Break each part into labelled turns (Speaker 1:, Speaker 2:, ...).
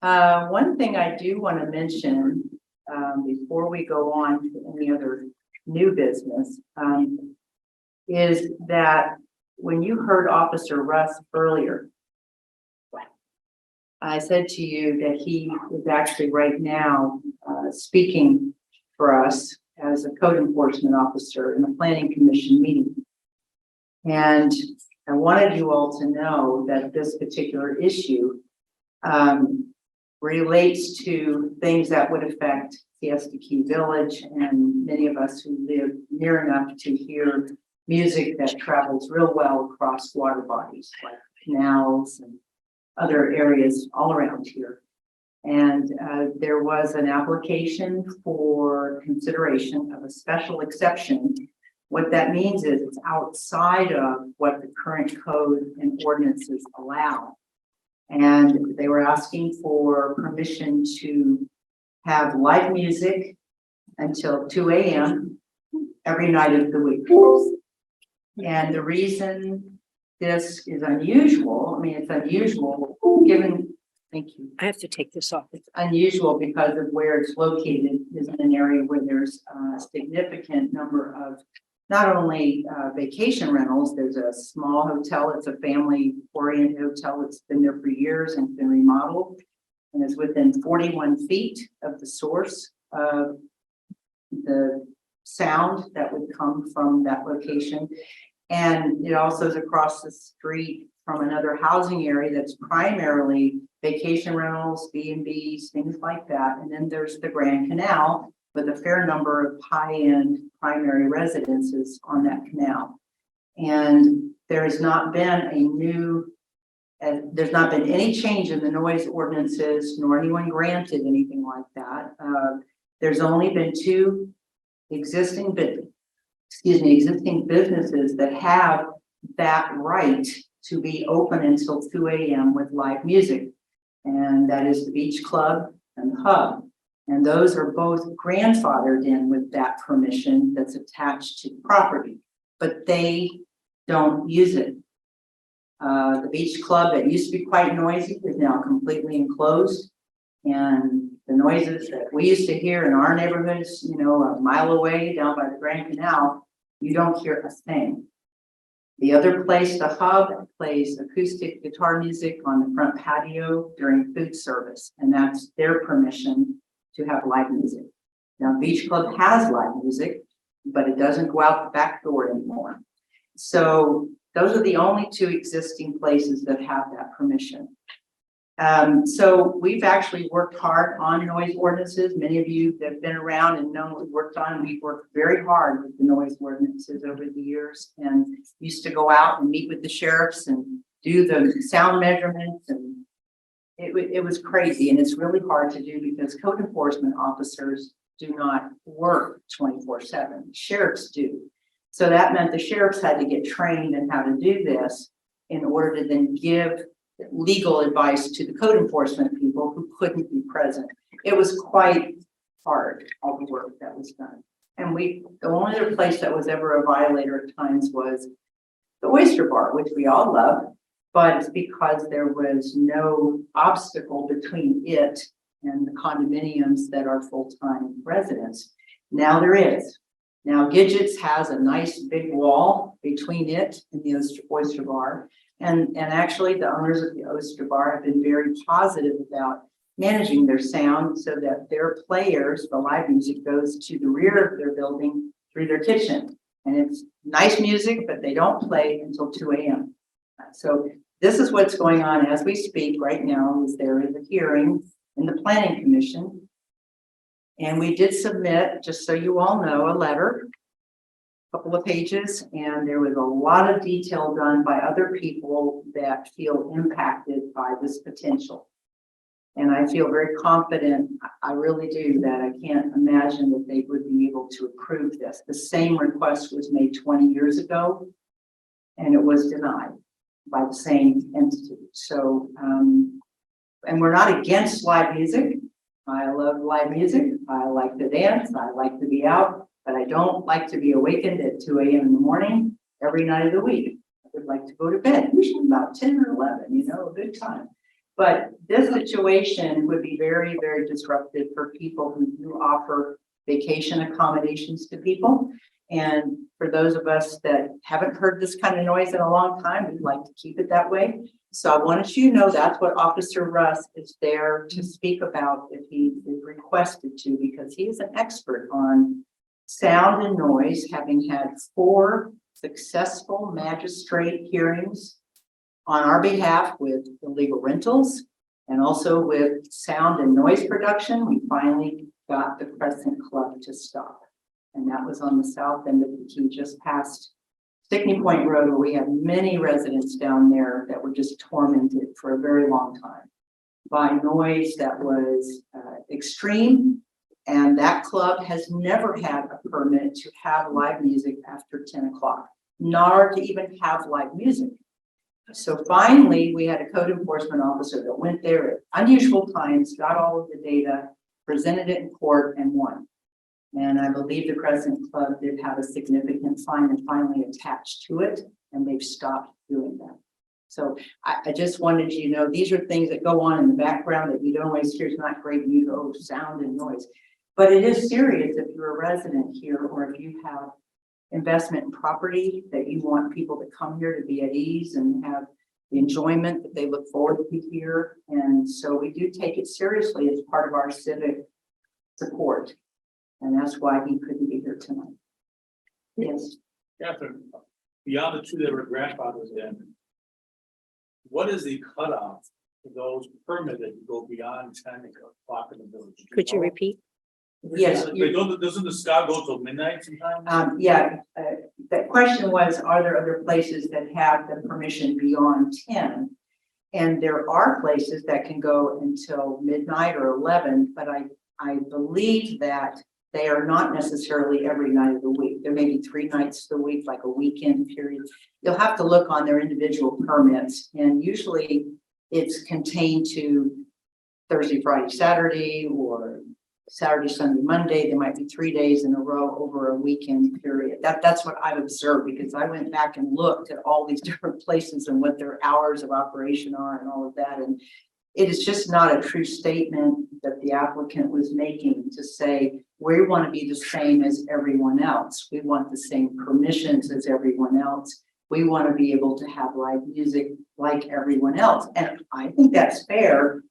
Speaker 1: One thing I do want to mention before we go on to any other new business is that when you heard Officer Russ earlier, I said to you that he is actually right now speaking for us as a code enforcement officer in a planning commission meeting. And I wanted you all to know that this particular issue relates to things that would affect Siesta Key Village and many of us who live near enough to hear music that travels real well across water bodies like canals and other areas all around here. And there was an application for consideration of a special exception. What that means is it's outside of what the current code and ordinances allow. And they were asking for permission to have live music until 2 a.m. every night of the week. And the reason this is unusual, I mean, it's unusual given, thank you.
Speaker 2: I have to take this off.
Speaker 1: It's unusual because of where it's located is in an area where there's a significant number of not only vacation rentals, there's a small hotel, it's a family-oriented hotel. It's been there for years and been remodeled and is within 41 feet of the source of the sound that would come from that location. And it also is across the street from another housing area that's primarily vacation rentals, B&Bs, things like that. And then there's the Grand Canal with a fair number of high-end primary residences on that canal. And there has not been there's not been any change in the noise ordinances, nor anyone granted anything like that. There's only been two existing businesses that have that right to be open until 2 a.m. with live music. And that is the Beach Club and the Hub. And those are both grandfathered in with that permission that's attached to the property, but they don't use it. The Beach Club that used to be quite noisy is now completely enclosed. And the noises that we used to hear in our neighborhoods, you know, a mile away down by the Grand Canal, you don't hear a thing. The other place, the Hub, plays acoustic guitar music on the front patio during food service, and that's their permission to have live music. Now, Beach Club has live music, but it doesn't go out the back door anymore. So those are the only two existing places that have that permission. So we've actually worked hard on noise ordinances. Many of you that have been around and know what we worked on, we've worked very hard with the noise ordinances over the years and used to go out and meet with the sheriffs and do the sound measurements. And it was crazy, and it's really hard to do because code enforcement officers do not work 24/7. Sheriffs do. So that meant the sheriffs had to get trained in how to do this in order to then give legal advice to the code enforcement people who couldn't be present. It was quite hard, all the work that was done. And the only other place that was ever a violator at times was the Oyster Bar, which we all love, but it's because there was no obstacle between it and the condominiums that are full-time residents. Now there is. Now Gidget's has a nice big wall between it and the Oyster Bar. And actually the owners of the Oyster Bar have been very positive about managing their sound so that their players, the live music, goes to the rear of their building through their kitchen. And it's nice music, but they don't play until 2 a.m. So this is what's going on as we speak right now. Is there is a hearing in the Planning Commission. And we did submit, just so you all know, a letter, a couple of pages, and there was a lot of detail done by other people that feel impacted by this potential. And I feel very confident, I really do, that I can't imagine that they would be able to approve this. The same request was made 20 years ago, and it was denied by the same entity. So, and we're not against live music. I love live music. I like to dance. I like to be out, but I don't like to be awakened at 2 a.m. in the morning every night of the week. I would like to go to bed, usually about 10 or 11, you know, a good time. But this situation would be very, very disruptive for people who do offer vacation accommodations to people. And for those of us that haven't heard this kind of noise in a long time, we'd like to keep it that way. So I wanted you to know that's what Officer Russ is there to speak about if he is requested to, because he is an expert on sound and noise, having had 4 successful magistrate hearings on our behalf with illegal rentals and also with sound and noise production. We finally got the Crescent Club to stop. And that was on the south end of the key, just past Stickney Point Road, where we have many residents down there that were just tormented for a very long time by noise that was extreme. And that club has never had a permit to have live music after 10 o'clock, nor to even have live music. So finally, we had a code enforcement officer that went there at unusual times, got all of the data, presented it in court, and won. And I believe the Crescent Club did have a significant fine and finally attached to it, and they've stopped doing that. So I just wanted you to know these are things that go on in the background that you don't always hear. It's not great news, oh, sound and noise. But it is serious if you're a resident here or if you have investment in property that you want people to come here to be at ease and have the enjoyment that they look forward to here. And so we do take it seriously as part of our civic support. And that's why he couldn't be here tonight. Yes.
Speaker 2: Catherine, beyond the 2 that were grandfathers in, what is the cutoff for those permitted to go beyond 10 o'clock in the village?
Speaker 3: Could you repeat?
Speaker 1: Yes.
Speaker 2: Doesn't the sky go till midnight sometimes?
Speaker 1: The question was, are there other places that have the permission beyond 10? And there are places that can go until midnight or 11, but I believe that they are not necessarily every night of the week. There may be 3 nights a week, like a weekend period. You'll have to look on their individual permits, and usually it's contained to Thursday, Friday, Saturday, or Saturday, Sunday, Monday. There might be 3 days in a row over a weekend period. That's what I've observed, because I went back and looked at all these different places and what their hours of operation are and all of that. And it is just not a true statement that the applicant was making to say, we want to be the same as everyone else. We want the same permissions as everyone else. We want to be able to have live music like everyone else. And I think that's fair.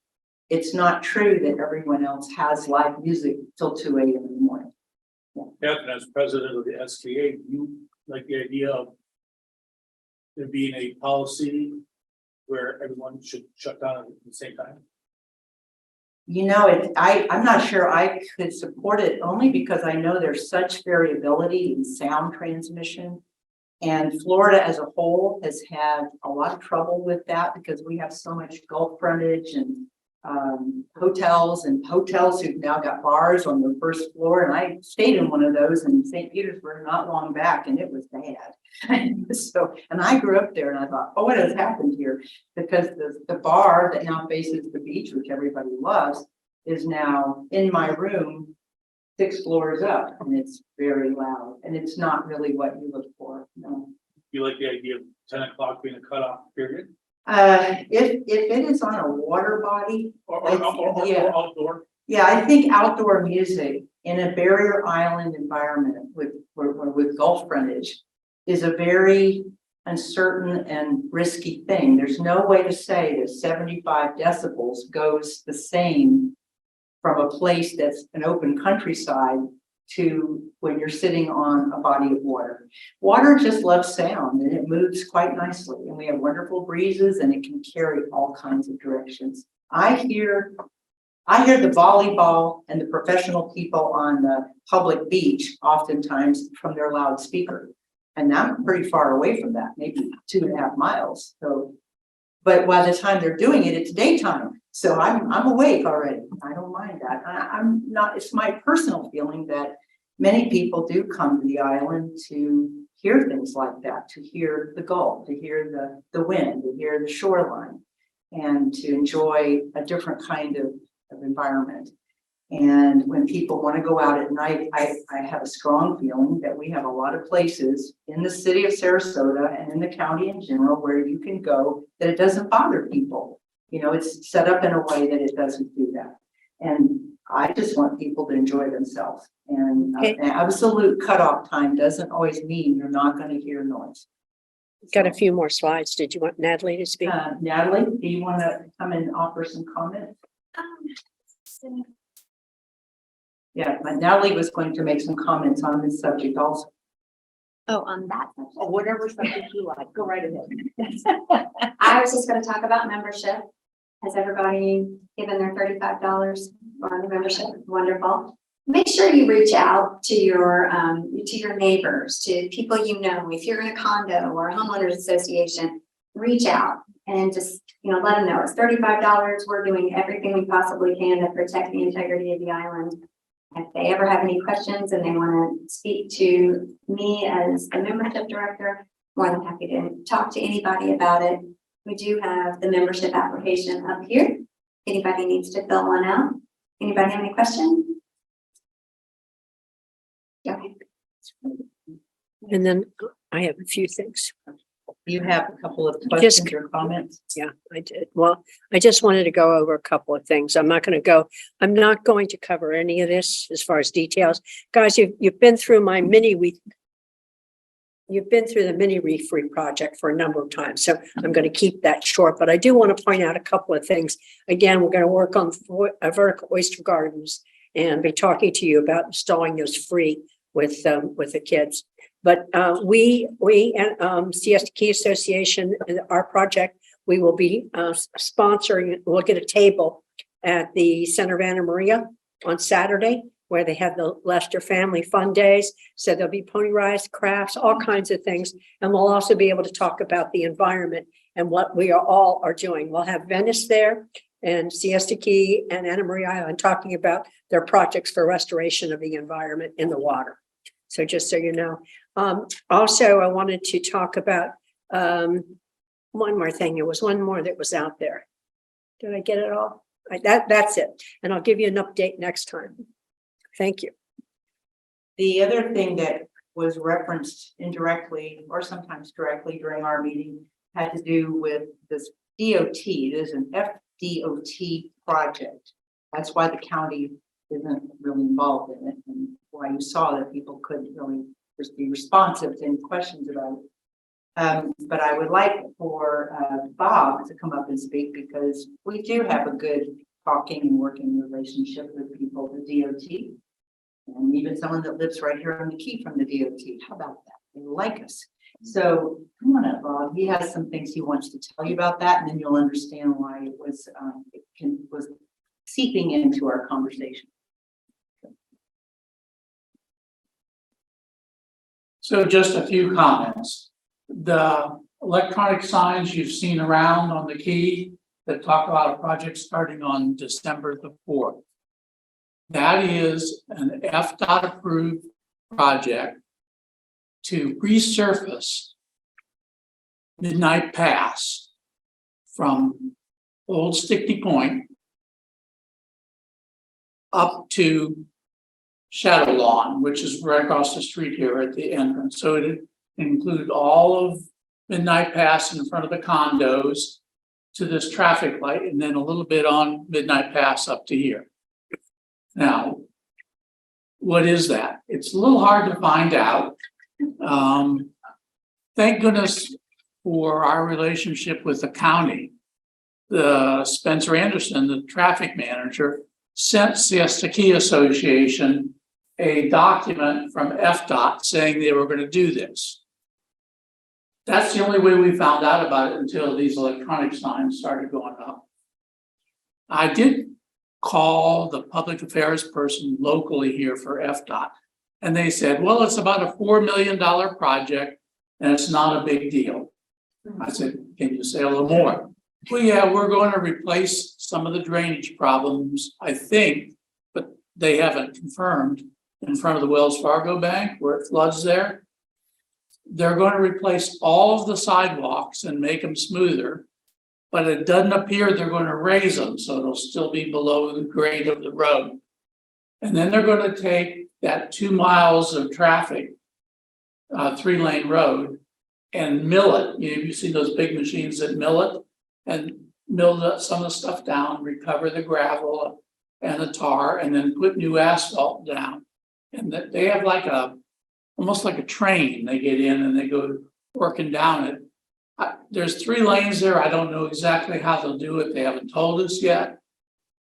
Speaker 1: It's not true that everyone else has live music till 2 a.m. in the morning. Yeah.
Speaker 2: Catherine, as president of the SKA, you like the idea of there being a policy where everyone should shut down at the same time?
Speaker 1: You know, I'm not sure I could support it, only because I know there's such variability in sound transmission. And Florida as a whole has had a lot of trouble with that because we have so much Gulf frontage and hotels who've now got bars on the first floor. And I stayed in one of those in St. Petersburg not long back, and it was bad. And I grew up there, and I thought, oh, what has happened here? Because the bar that now faces the beach, which everybody loves, is now in my room 6 floors up, and it's very loud, and it's not really what you look for. No.
Speaker 2: You like the idea of 10 o'clock being a cutoff period?
Speaker 1: If it is on a water body
Speaker 2: Or
Speaker 1: yeah.
Speaker 2: outdoor?
Speaker 1: Yeah, I think outdoor music in a barrier island environment with Gulf frontage is a very uncertain and risky thing. There's no way to say that 75 decibels goes the same from a place that's an open countryside to when you're sitting on a body of water. Water just loves sound, and it moves quite nicely, and we have wonderful breezes, and it can carry all kinds of directions. I hear the volleyball and the professional people on the public beach oftentimes from their loudspeaker, and I'm pretty far away from that, maybe 2.5 miles. So, but by the time they're doing it, it's daytime. So I'm awake already. I don't mind that. I'm not, it's my personal feeling that many people do come to the island to hear things like that, to hear the Gulf, to hear the wind, to hear the shoreline, and to enjoy a different kind of environment. And when people want to go out at night, I have a strong feeling that we have a lot of places in the city of Sarasota and in the county in general where you can go that it doesn't bother people. You know, it's set up in a way that it doesn't do that. And I just want people to enjoy themselves. And
Speaker 3: Okay.
Speaker 1: an absolute cutoff time doesn't always mean you're not going to hear noise.
Speaker 3: Got a few more slides. Did you want Natalie to speak?
Speaker 1: Natalie, do you want to come and offer some comments? Yeah, but Natalie was going to make some comments on this subject also.
Speaker 4: Oh, on that subject.
Speaker 1: Or whatever subject you like, go right ahead.
Speaker 4: I was just gonna talk about membership. Has everybody given their $35 for the membership? Wonderful. Make sure you reach out to your neighbors, to people you know. If you're in a condo or a homeowners association, reach out and just, let them know it's $35. We're doing everything we possibly can to protect the integrity of the island. If they ever have any questions and they want to speak to me as the membership director, more than happy to talk to anybody about it. We do have the membership application up here. Anybody needs to fill one out. Anybody have any questions? Okay.
Speaker 3: And then I have a few things.
Speaker 1: You have a couple of questions or comments?
Speaker 3: Yeah, I did. Well, I just wanted to go over a couple of things. I'm not going to cover any of this as far as details. Guys, you've been through my you've been through the mini reef free project for a number of times. So I'm going to keep that short, but I do want to point out a couple of things. Again, we're going to work on vertical oyster gardens and be talking to you about installing those free with the kids. But we and Siesta Key Association, our project, we will be sponsoring. We'll get a table at the Center of Anna Maria on Saturday, where they have the Lester Family Fun Days. So there'll be pony rides, crafts, all kinds of things, and we'll also be able to talk about the environment and what we all are doing. We'll have Venice there and Siesta Key and Anna Maria Island talking about their projects for restoration of the environment in the water. So just so you know. Also, I wanted to talk about one more thing. There was one more that was out there. Did I get it all? That's it. And I'll give you an update next time. Thank you.
Speaker 1: The other thing that was referenced indirectly or sometimes directly during our meeting had to do with this DOT. It is an FDOT project. That's why the county isn't really involved in it, and why you saw that people couldn't really just be responsive to any questions about it. But I would like for Bob to come up and speak, because we do have a good talking and working relationship with people at the DOT. And even someone that lives right here on the key from the DOT. How about that? They like us. So come on up, Bob. He has some things he wants to tell you about that, and then you'll understand why it was seeping into our conversation.
Speaker 5: So just a few comments. The electronic signs you've seen around on the key that talk about a project starting on December the 4th. That is an FDOT approved project to resurface Midnight Pass from Old Stickney Point up to Shadow Lawn, which is right across the street here at the entrance. So it include all of Midnight Pass in front of the condos to this traffic light, and then a little bit on Midnight Pass up to here. Now, what is that? It's a little hard to find out. Thank goodness for our relationship with the county. Spencer Anderson, the traffic manager, sent Siesta Key Association a document from FDOT saying they were going to do this. That's the only way we found out about it until these electronic signs started going up. I did call the public affairs person locally here for FDOT, and they said, well, it's about a $4 million project and it's not a big deal. I said, can you say a little more? Well, yeah, we're going to replace some of the drainage problems, I think, but they haven't confirmed, in front of the Wells Fargo Bank where it floods there. They're going to replace all of the sidewalks and make them smoother, but it doesn't appear they're going to raise them, so it'll still be below the grade of the road. And then they're going to take that 2 miles of traffic, 3-lane road, and mill it. You've seen those big machines that mill it, and mill some of the stuff down, recover the gravel and the tar, and then put new asphalt down. And that they have like almost like a train. They get in and they go working down it. There's 3 lanes there. I don't know exactly how they'll do it. They haven't told us yet.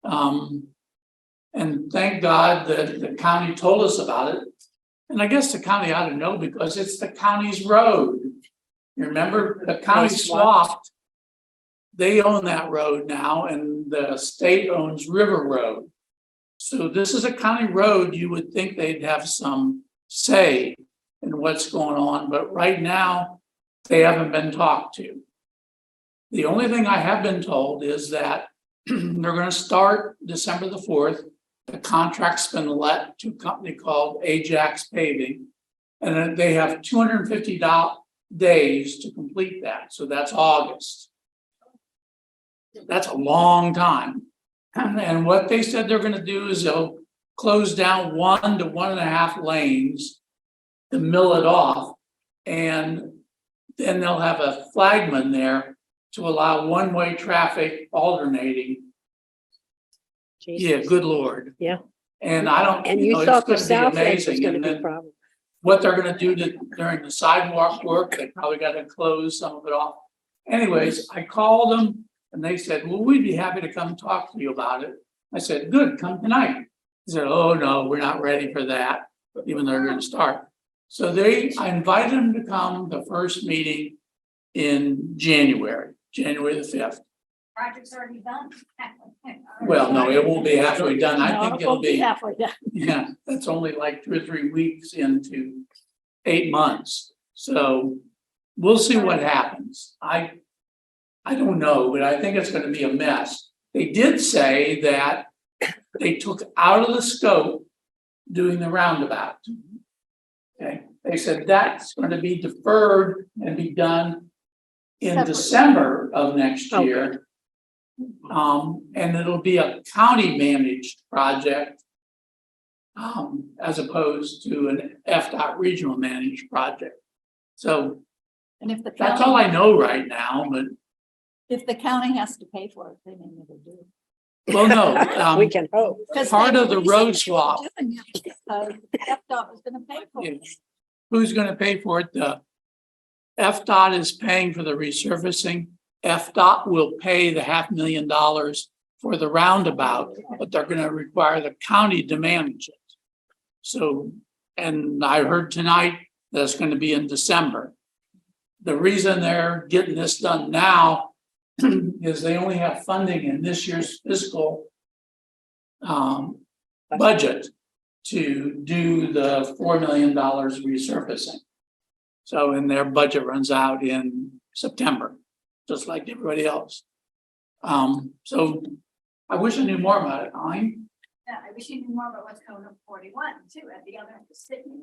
Speaker 5: And thank God that the county told us about it. And I guess the county ought to know because it's the county's road. You remember the county swapped. They own that road now and the state owns River Road. So this is a county road. You would think they'd have some say in what's going on, but right now they haven't been talked to. The only thing I have been told is that they're going to start December the 4th. The contract's been let to a company called Ajax Paving, and then they have 250 days to complete that. So that's August. That's a long time. And what they said they're going to do is they'll close down 1 to 1.5 lanes to mill it off, and then they'll have a flagman there to allow one-way traffic alternating. Yeah, good Lord.
Speaker 3: Yeah.
Speaker 5: And I don't,
Speaker 3: And
Speaker 5: you know,
Speaker 3: you thought the
Speaker 5: it's gonna
Speaker 3: south
Speaker 5: be
Speaker 3: end was
Speaker 5: amazing.
Speaker 3: gonna
Speaker 5: And
Speaker 3: be a
Speaker 5: then
Speaker 3: problem.
Speaker 5: what they're gonna do during the sidewalk work, they probably gotta close some of it off. Anyways, I called them and they said, well, we'd be happy to come talk to you about it. I said, good, come tonight. They said, oh, no, we're not ready for that, even though they're gonna start. So I invited them to come the first meeting in January the 5th.
Speaker 6: Project's already done.
Speaker 5: Well, no, it won't be halfway done. I
Speaker 3: No,
Speaker 5: think
Speaker 3: it
Speaker 5: it'll
Speaker 3: won't
Speaker 5: be,
Speaker 3: halfway done.
Speaker 5: yeah, that's only like 2 or 3 weeks into 8 months. So we'll see what happens. I don't know, but I think it's gonna be a mess. They did say that they took out of the scope doing the roundabout. Okay, they said that's gonna be deferred and be done in
Speaker 6: Separate.
Speaker 5: December of next
Speaker 3: Okay.
Speaker 5: year. And it'll be a county managed project. As opposed to an FDOT regional managed project. So
Speaker 6: And if the
Speaker 5: that's all
Speaker 6: county,
Speaker 5: I know right now, but,
Speaker 6: if the county has to pay for it, they may never do.
Speaker 5: well, no,
Speaker 3: We can hope.
Speaker 6: 'Cause
Speaker 5: part
Speaker 6: they
Speaker 5: of the
Speaker 6: recently
Speaker 5: road
Speaker 6: were
Speaker 5: swap.
Speaker 6: doing it because FDOT was gonna pay for it.
Speaker 5: Who's gonna pay for it? The FDOT is paying for the resurfacing. FDOT will pay the $500,000 for the roundabout, but they're gonna require the county to manage it. So, and I heard tonight that it's gonna be in December. The reason they're getting this done now is they only have funding in this year's fiscal budget to do the $4 million resurfacing. So, and their budget runs out in September, just like everybody else. So I wish I knew more about it, Ayn.
Speaker 6: Yeah, I wish you knew more about what's going on 41 too, at the other end of Sydney.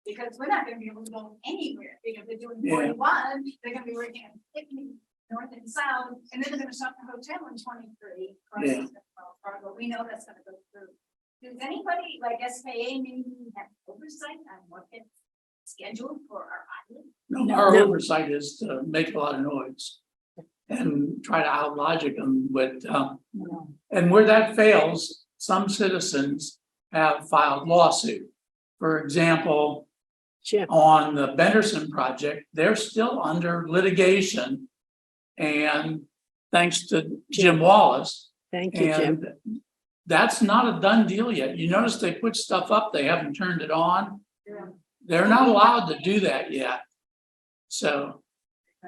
Speaker 6: Because we're not gonna be able to go anywhere, because they're doing
Speaker 5: Yeah.
Speaker 6: 41, they're gonna be working on Sydney, north and south, and then they're gonna shut the hotel in 23.
Speaker 5: Yeah.
Speaker 6: But we know that's gonna go through. Does anybody, like SKA, maybe have oversight on what gets scheduled for our island?
Speaker 5: No, our
Speaker 3: No.
Speaker 5: oversight is to make a lot of noise and try to out logic them, but,
Speaker 6: No.
Speaker 5: and where that fails, some citizens have filed lawsuit. For example,
Speaker 3: Jim,
Speaker 5: on the Benderson project, they're still under litigation. And thanks to Jim Wallace,
Speaker 3: thank you, Jim.
Speaker 5: and that's not a done deal yet. You notice they put stuff up, they haven't turned it on.
Speaker 6: Yeah.
Speaker 5: They're not allowed to do that yet. So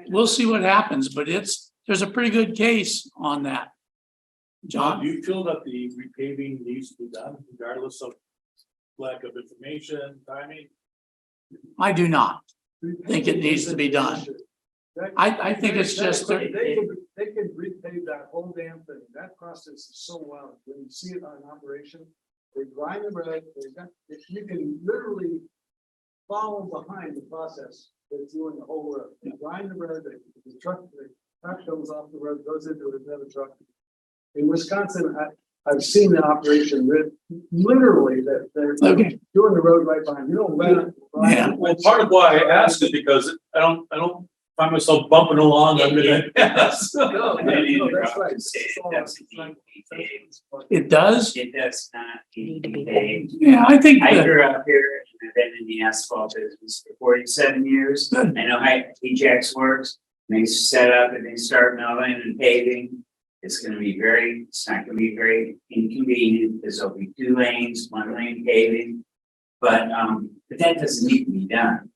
Speaker 5: we'll see what happens, but there's a pretty good case on that.
Speaker 2: John,
Speaker 5: John,
Speaker 2: do you feel that the repaving needs to be done regardless of lack of information, timing?
Speaker 5: I do not think it needs to be done. I think it's just,
Speaker 7: They can repave that whole damn thing. That process is so wild. When you see it on operation, they grind the road, you can literally follow behind the process that's doing the whole road. They grind the road, the truck comes off the road, goes into another truck. In Wisconsin, I've seen the operation literally that they're
Speaker 5: Okay.
Speaker 7: doing the road right behind. You don't let it.
Speaker 5: Yeah.
Speaker 2: Well, part of why I asked is because I don't find myself bumping along under that. Yes.
Speaker 7: No,
Speaker 8: I didn't
Speaker 7: no,
Speaker 8: interrupt
Speaker 7: that's right.
Speaker 8: and say it doesn't need to be paved.
Speaker 5: It does?
Speaker 8: It does not
Speaker 3: Need to be
Speaker 8: paved.
Speaker 5: Yeah, I think
Speaker 8: I
Speaker 5: that,
Speaker 8: grew up here and I've been in the asphalt business for 47 years.
Speaker 5: Good.
Speaker 8: I know how Ajax works. They set up and they start milling and paving. It's not gonna be very inconvenient because there'll be 2 lanes, 1 lane paving. But that doesn't need to be done.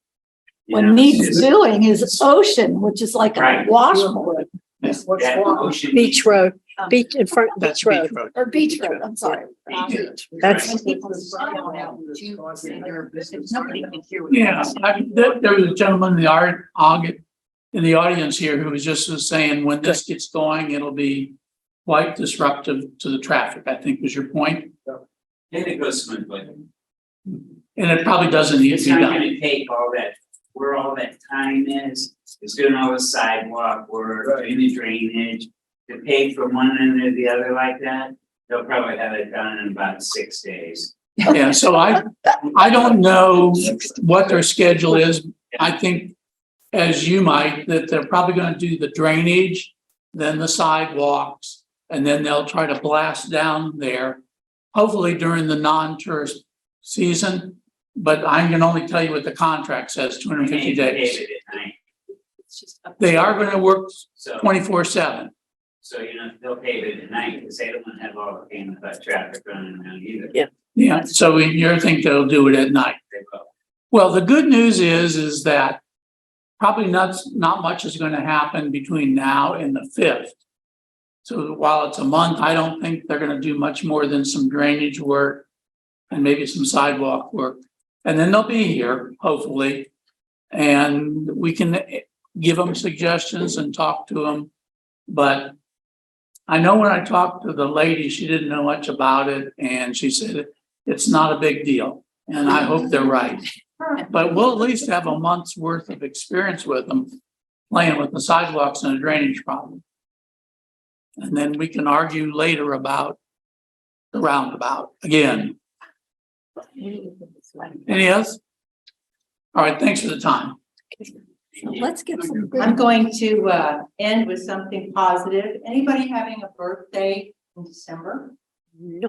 Speaker 8: You
Speaker 9: What
Speaker 8: know,
Speaker 9: needs
Speaker 8: it's just-
Speaker 9: doing is ocean, which is like a
Speaker 8: Right.
Speaker 9: washboard
Speaker 7: What's
Speaker 8: that
Speaker 7: wrong?
Speaker 8: ocean
Speaker 3: Beach Road, beach in front,
Speaker 5: that's
Speaker 3: Beach
Speaker 5: Beach
Speaker 3: Road.
Speaker 5: Road.
Speaker 9: or beach road, I'm sorry.
Speaker 3: That's-
Speaker 1: When people start going out in June, they're- nobody can hear what.
Speaker 5: Yeah, there was a gentleman in the audience here who was just saying, when this gets going, it'll be quite disruptive to the traffic, I think was your point.
Speaker 8: And it goes smoothly.
Speaker 5: And it probably doesn't need
Speaker 8: It's
Speaker 5: to be
Speaker 8: not
Speaker 5: done.
Speaker 8: gonna take where all that time is doing all the sidewalk work,
Speaker 7: Right.
Speaker 8: doing the drainage. To pay from one end to the other like that, they'll probably have it done in about 6 days.
Speaker 5: Yeah, so I don't know what their schedule is. I think, as you might, that they're probably gonna do the drainage, then the sidewalks, and then they'll try to blast down there, hopefully during the non-tourist season. But I can only tell you what the contract says, 250
Speaker 8: And pave
Speaker 5: days.
Speaker 8: it at night,
Speaker 5: They are gonna work
Speaker 8: so,
Speaker 5: 24/7.
Speaker 8: so they'll pave it at night, because they don't wanna have all the pain about traffic running around either.
Speaker 3: Yeah.
Speaker 5: Yeah, so you think they'll do it at night.
Speaker 8: They will.
Speaker 5: Well, the good news is that probably not much is gonna happen between now and the 5th. So while it's a month, I don't think they're gonna do much more than some drainage work and maybe some sidewalk work. And then they'll be here, hopefully, and we can give them suggestions and talk to them. But I know when I talked to the lady, she didn't know much about it, and she said it's not a big deal, and I hope they're right. But we'll at least have a month's worth of experience with them, playing with the sidewalks and the drainage problem. And then we can argue later about the roundabout again. Any else? All right, thanks for the time.
Speaker 9: Let's get some
Speaker 1: I'm
Speaker 9: good,
Speaker 1: going to end with something positive. Anybody having a birthday in December?
Speaker 3: No,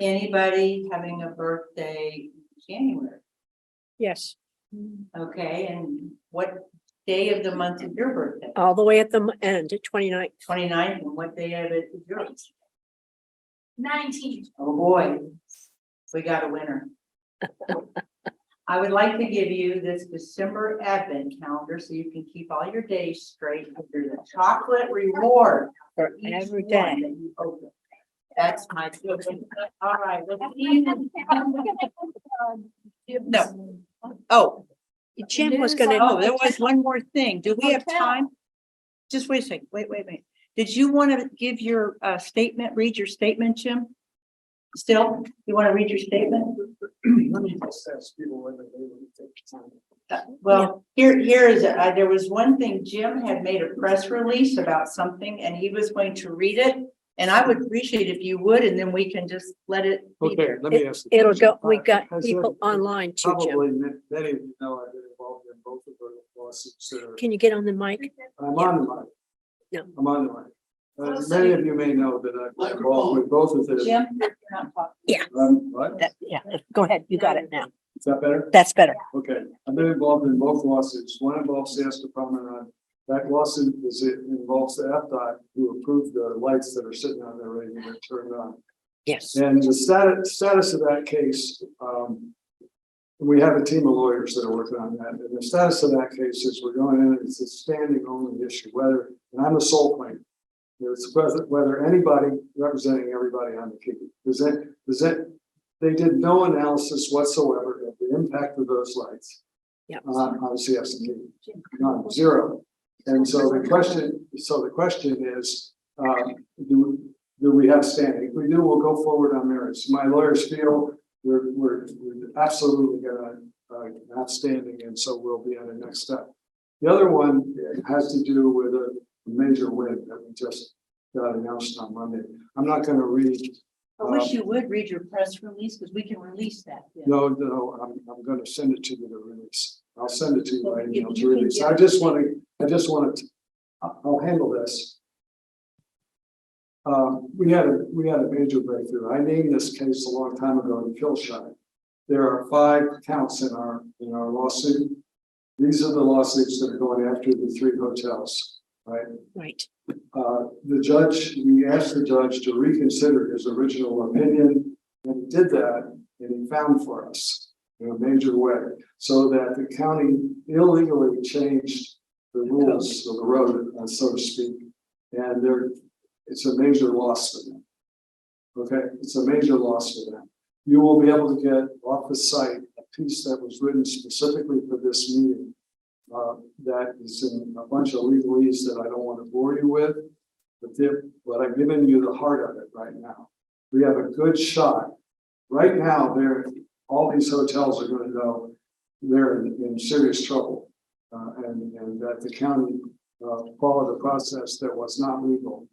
Speaker 1: Anybody having a birthday in January?
Speaker 3: yes,
Speaker 1: Okay, and what day of the month is your birthday?
Speaker 3: all the way at the end, at 29th.
Speaker 1: 29th, and what day of it is yours?
Speaker 6: 19.
Speaker 1: Oh, boy, we got a winner. I would like to give you this December advent calendar so you can keep all your days straight. There's a chocolate reward
Speaker 3: For
Speaker 1: each
Speaker 3: every
Speaker 1: one
Speaker 3: day.
Speaker 1: that you open. That's my. All right, let's see. No. Oh,
Speaker 3: Jim was gonna.
Speaker 1: oh, there was one more thing. Do we have time? Just wait a second. Wait a minute. Did you want to give your statement, read your statement, Jim? Still, you want to read your statement?
Speaker 7: Let me just ask people whether they would take the time.
Speaker 1: Well, here is, there was one thing, Jim had made a press release about something and he was going to read it. And I would appreciate if you would, and then we can just let it be
Speaker 7: Okay,
Speaker 1: there.
Speaker 7: let me ask. the
Speaker 3: It'll
Speaker 7: question.
Speaker 3: go, we got
Speaker 7: Has
Speaker 3: people
Speaker 7: there-
Speaker 3: online too, Jim.
Speaker 7: Probably many of you know I've been involved in both of the lawsuits that are.
Speaker 3: Can you get on the mic?
Speaker 7: I'm on the mic.
Speaker 3: No.
Speaker 7: I'm on the mic. Many of you may know that I've been involved with both of them.
Speaker 1: Jim, you're not talking.
Speaker 7: What?
Speaker 3: Yeah, go ahead, you got it now.
Speaker 7: Is that better?
Speaker 3: That's better.
Speaker 7: Okay, I've been involved in both lawsuits. One involves Siesta Promenade. That lawsuit involves the FDOT who approved the lights that are sitting on there ready to get turned on.
Speaker 3: Yes.
Speaker 7: And the status of that case, we have a team of lawyers that are working on that. And the status of that case is we're going in, it's a standing only issue, whether, and I'm the sole plaintiff. It's whether anybody representing everybody on the case, they did no analysis whatsoever of the impact of those lights.
Speaker 3: Yep.
Speaker 7: On Siesta Key. None, zero. And so the question is, do we have standing? If we do, we'll go forward on merits. My lawyers feel we're absolutely gonna have standing, and so we'll be on the next step. The other one has to do with a major win that we just got announced on Monday. I'm not gonna read.
Speaker 1: I wish you would read your press release because we can release that.
Speaker 7: No, I'm gonna send it to you to release. I'll send it to you by email to
Speaker 1: You can
Speaker 7: release.
Speaker 1: get-
Speaker 7: I just want to I just wanted to, I'll handle this. We had a major breakthrough. I named this case a long time ago in Killshot. There are 5 counts in our lawsuit. These are the lawsuits that are going after the 3 hotels, right?
Speaker 3: Right.
Speaker 7: We asked the judge to reconsider his original opinion, and he did that, and he found for us in a major way, so that the county illegally changed the rules of the road, so to speak, and it's a major loss for them. Okay, it's a major loss for them. You will be able to get off the site a piece that was written specifically for this meeting. That is in a bunch of legalese that I don't want to bore you with, but I'm giving you the heart of it right now. We have a good shot. Right now, all these hotels are going to know they're in serious trouble, and that the county followed a process that was not legal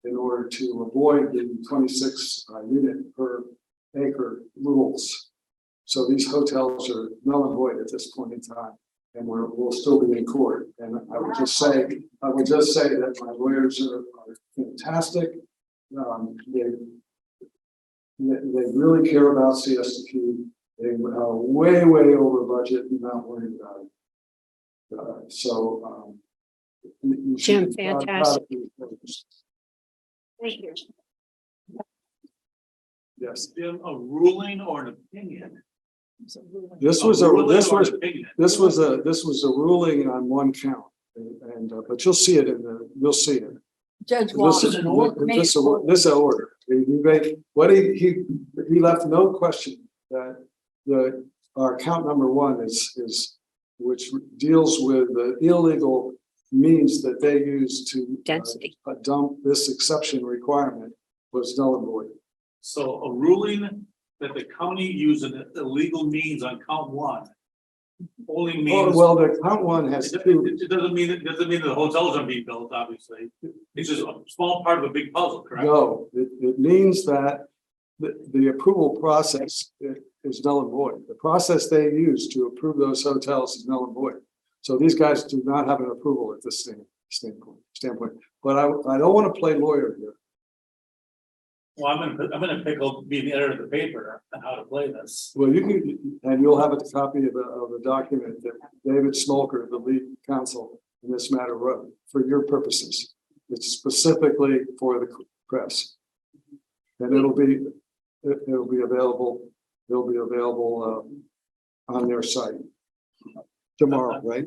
Speaker 7: in order to avoid the 26 unit per acre rules. So these hotels are null and void at this point in time, and we'll still be in court. And I would just say that my lawyers are fantastic. They really care about Siesta Key. They are way over budget and not worried about it. You should
Speaker 3: Jim,
Speaker 7: be proud of
Speaker 3: fantastic.
Speaker 7: these folks.
Speaker 3: Thank you.
Speaker 7: Yes,
Speaker 2: Jim, a ruling or an opinion?
Speaker 7: this was
Speaker 2: ruling or an opinion?
Speaker 7: this was a ruling on 1 count, and but you'll see it you'll see it.
Speaker 9: Judge
Speaker 7: This is
Speaker 9: Walker.
Speaker 7: this is an order. He left no question that our count number 1 is which deals with the illegal means that they use to
Speaker 3: Density.
Speaker 7: dump this exception requirement was null and void.
Speaker 2: So a ruling that the county used an illegal means on count 1 only means.
Speaker 7: Well, the count 1 has 2.
Speaker 2: It doesn't mean the hotels are being built, obviously. It's just a small part of a big puzzle, correct?
Speaker 7: No, it means that the approval process is null and void. The process they use to approve those hotels is null and void. So these guys do not have an approval at this standpoint. But I don't want to play lawyer here.
Speaker 2: Well, I'm in a pickle being the editor of the paper on how to play this.
Speaker 7: Well, you can, and you'll have a copy of the document that David Smolker, the lead counsel in this matter, wrote for your purposes. It's specifically for the press, and it'll be available. It'll be available on their site tomorrow, right?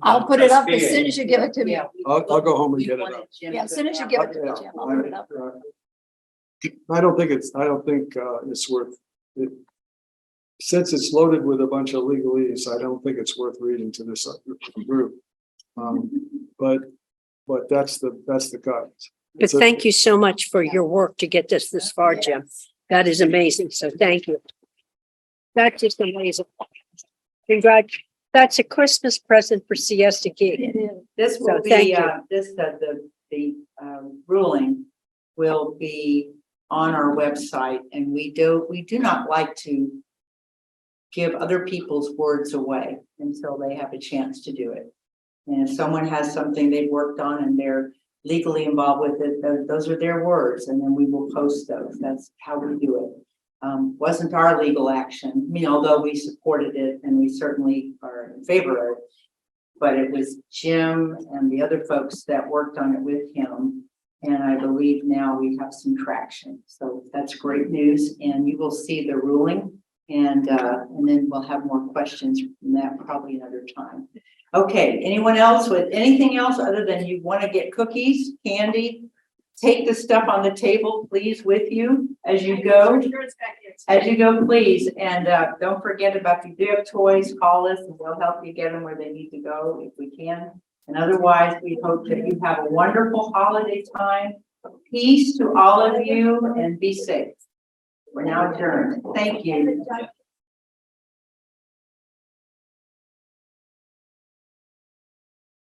Speaker 9: I'll put it up as soon as you give it to me.
Speaker 1: Yeah.
Speaker 7: I'll go home and
Speaker 1: We
Speaker 7: get it
Speaker 1: wanted
Speaker 7: up.
Speaker 1: Jim
Speaker 9: Yeah, as
Speaker 1: to-
Speaker 9: soon as you give it to me, Jim, I'll put it up.
Speaker 7: I don't think it's worth it. Since it's loaded with a bunch of legalese, I don't think it's worth reading to this group. But that's the cut.
Speaker 3: But thank you so much for your work to get this far, Jim. That is amazing. So thank you. That's just amazing. Congrats. That's a Christmas present for Siesta Key.
Speaker 1: This will
Speaker 3: So, thank
Speaker 1: be,
Speaker 3: you.
Speaker 1: the ruling will be on our website, and we do not like to give other people's words away until they have a chance to do it. And if someone has something they've worked on and they're legally involved with it, those are their words, and then we will post those. That's how we do it. Wasn't our legal action, I mean, although we supported it and we certainly are in favor of it, but it was Jim and the other folks that worked on it with him. And I believe now we have some traction. So that's great news, and you will see the ruling, and then we'll have more questions from that probably another time. Okay, anyone else with anything else other than you want to get cookies, candy? Take the stuff on the table, please, with you as you go. As you go, please, and don't forget about if you do have toys, call us and we'll help you get them where they need to go if we can. And otherwise, we hope that you have a wonderful holiday time. Peace to all of you and be safe. We're now adjourned. Thank you.